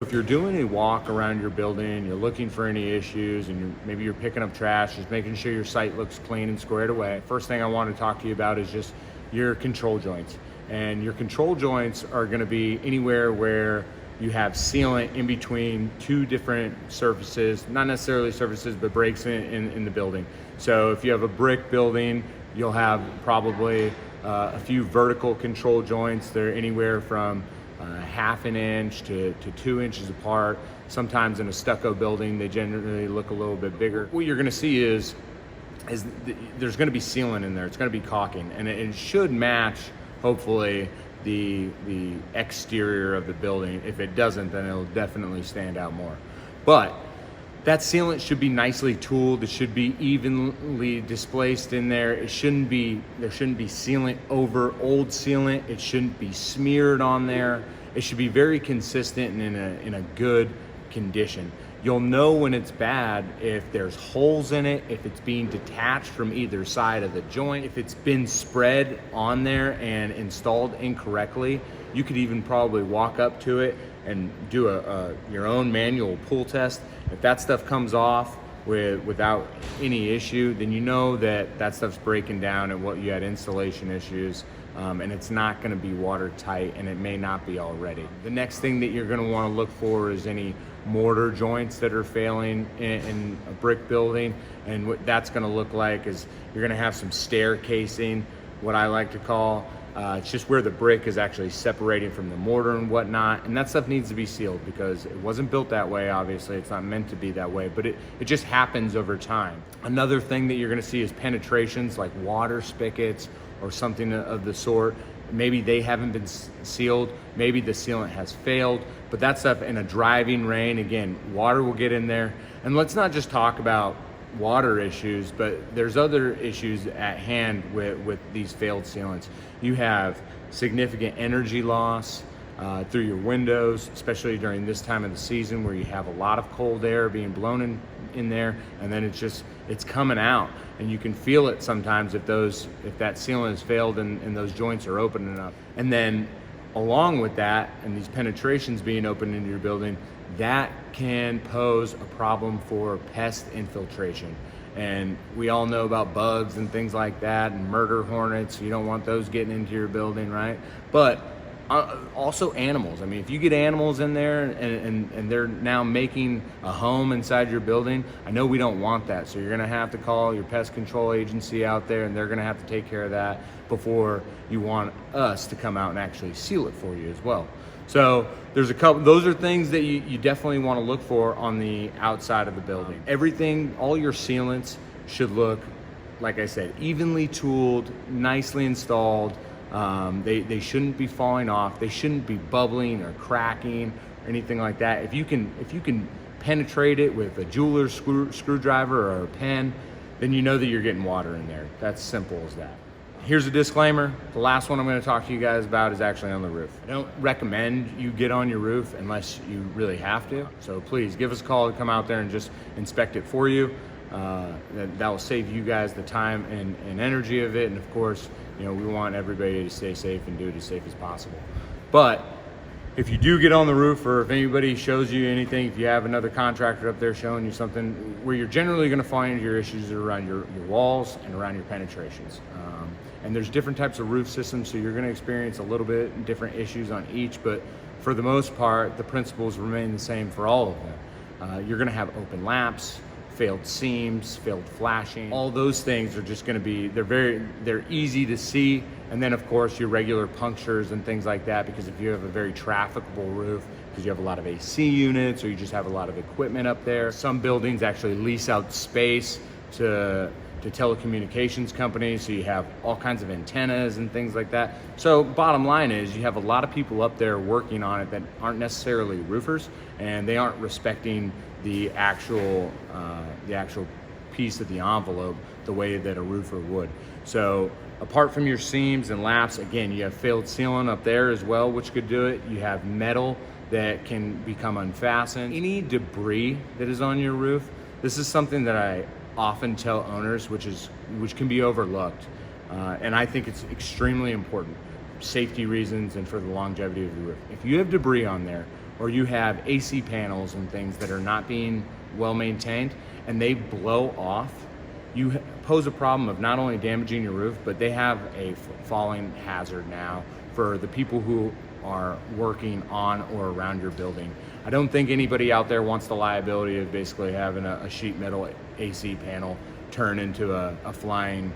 If you're doing a walk around your building, you're looking for any issues, and maybe you're picking up trash, just making sure your site looks clean and squared away. First thing I want to talk to you about is just your control joints. And your control joints are going to be anywhere where you have sealant in between two different surfaces, not necessarily surfaces, but breaks in the building. So if you have a brick building, you'll have probably a few vertical control joints. They're anywhere from half an inch to 2 inches apart. Sometimes in a stucco building, they generally look a little bit bigger. What you're gonna see is there's gonna be sealant in there. It's gonna be caulking, and it should match, hopefully, the exterior of the building. If it doesn't, then it'll definitely stand out more. But that sealant should be nicely tooled. It should be evenly displaced in there. There shouldn't be sealant over old sealant. It shouldn't be smeared on there. It should be very consistent and in a good condition. You'll know when it's bad if there's holes in it, if it's being detached from either side of the joint, if it's been spread on there and installed incorrectly. You could even probably walk up to it and do your own manual pull test. If that stuff comes off without any issue, then you know that stuff's breaking down and what you had installation issues, and it's not going to be watertight, and it may not be already. The next thing that you're going to want to look for is any mortar joints that are failing in a brick building, and what that's going to look like is you're going to have some stair casing, what I like to call. It's just where the brick is actually separating from the mortar and whatnot, and that stuff needs to be sealed because it wasn't built that way. Obviously, it's not meant to be that way, but it just happens over time. Another thing that you're going to see is penetrations like water spigots or something of the sort. Maybe they haven't been sealed, maybe the sealant has failed, but that stuff in a driving rain, again, water will get in there. And let's not just talk about water issues, but there's other issues at hand with these failed sealants. You have significant energy loss through your windows, especially during this time of the season where you have a lot of cold air being blown in there, and then it's coming out, and you can feel it sometimes if that sealant has failed and those joints are opening up. And then along with that, and these penetrations being open into your building, that can pose a problem for pest infiltration. And we all know about bugs and things like that, and murder hornets. You don't want those getting into your building, right? But also animals. I mean, if you get animals in there and they're now making a home inside your building, I know we don't want that. So you're gonna have to call your pest control agency out there, and they're gonna have to take care of that before you want us to come out and actually seal it for you as well. So there's a couple, those are things that you definitely want to look for on the outside of the building. Everything, all your sealants should look, like I said, evenly tooled, nicely installed. They shouldn't be falling off. They shouldn't be bubbling or cracking or anything like that. If you can penetrate it with a jeweler's screwdriver or a pen, then you know that you're getting water in there. That's simple as that. Here's a disclaimer. The last one I'm going to talk to you guys about is actually on the roof. I don't recommend you get on your roof unless you really have to. So please give us a call to come out there and just inspect it for you. That will save you guys the time and energy of it. And of course, we want everybody to stay safe and do it as safe as possible. But if you do get on the roof, or if anybody shows you anything, if you have another contractor up there showing you something, where you're generally going to find your issues are around your walls and around your penetrations. And there's different types of roof systems, so you're going to experience a little bit different issues on each, but for the most part, the principles remain the same for all of them. You're going to have open laps, failed seams, failed flashing. All those things are just going to be, they're easy to see. And then of course your regular punctures and things like that, because if you have a very trafficable roof, because you have a lot of AC units or you just have a lot of equipment up there. Some buildings actually lease out space to telecommunications companies, so you have all kinds of antennas and things like that. So bottom line is you have a lot of people up there working on it that aren't necessarily roofers, and they aren't respecting the actual piece of the envelope the way that a roofer would. So apart from your seams and laps, again, you have failed sealant up there as well, which could do it. You have metal that can become unfastened. Any debris that is on your roof, this is something that I often tell owners, which can be overlooked, and I think it's extremely important, safety reasons and for the longevity of your roof. If you have debris on there, or you have AC panels and things that are not being well maintained and they blow off, you pose a problem of not only damaging your roof, but they have a falling hazard now for the people who are working on or around your building. I don't think anybody out there wants the liability of basically having a sheet metal AC panel turn into a flying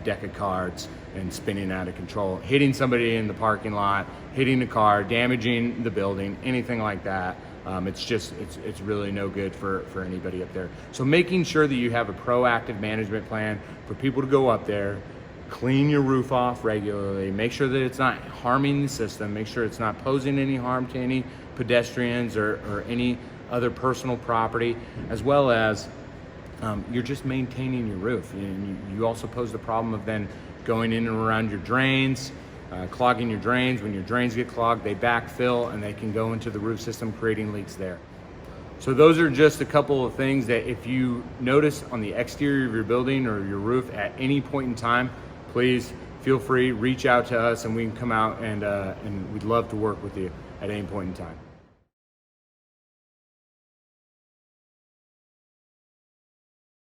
deck of cards and spinning out of control, hitting somebody in the parking lot, hitting the car, damaging the building, anything like that. It's really no good for anybody up there. So making sure that you have a proactive management plan for people to go up there, clean your roof off regularly, make sure that it's not harming the system, make sure it's not posing any harm to any pedestrians or any other personal property, as well as you're just maintaining your roof. You also pose the problem of then going in and around your drains, clogging your drains. When your drains get clogged, they backfill and they can go into the roof system, creating leaks there. So those are just a couple of things that if you notice on the exterior of your building or your roof at any point in time, please feel free, reach out to us and we can come out and we'd love to work with you at any point in time.